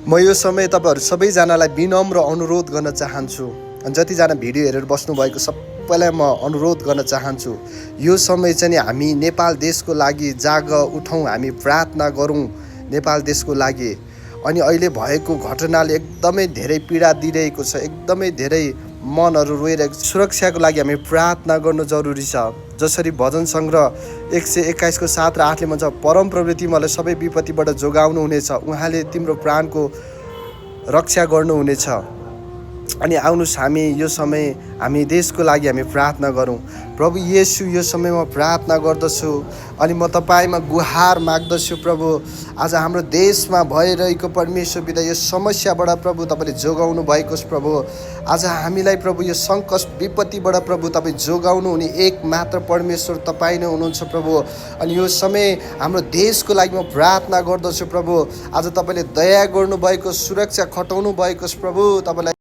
म यो समय तपाईँहरू सबैजनालाई विनम्र अनुरोध गर्न चाहन्छु। जतिजना भिडियो हेरेर बस्नुभएको सबैलाई म अनुरोध गर्न चाहन्छु, यो समय चाहिँ हामी नेपाल देशको लागि जाग उठौँ, हामी प्रार्थना गरौँ नेपाल देशको लागि। अनि अहिले भएको घटनाले एकदमै धेरै पीडा दिइरहेको छ, एकदमै धेरै मनहरू रोइरहेको छ। सुरक्षाको लागि हामी प्रार्थना गर्नु जरुरी छ। जसरी भजन सङ्ग्रह 121 को 7 र 8 ले भन्छ, परमप्रभुले तिमीहरूलाई सबै विपत्तिबाट जोगाउनु हुनेछ, उहाँले तिम्रो प्राणको रक्षा गर्नुहुनेछ। अनि आउनुहोस् हामी यो समय हामी देशको लागि हामी प्रार्थना गरौँ। प्रभु येशू, यो समयमा प्रार्थना गर्दछु अनि म तपाईँमा गुहार माग्दछु। प्रभु आज हाम्रो देशमा भइरहेको परमेश्वर पिता यो समस्याबाट प्रभु तपाईँले जोगाउनु भएको छ। प्रभु आज हामीलाई प्रभु यो सङ्कट विपत्तिबाट प्रभु तपाईँ जोगाउनु हुने एक मात्र परमेश्वर तपाईँ नै हुनुहुन्छ प्रभु। अनि यो समय हाम्रो देशको लागि म प्रार्थना गर्दछु। प्रभु आज तपाईँले दया गर्नुभएको, सुरक्षा खटाउनु भएको छ। प्रभु तपाईँलाई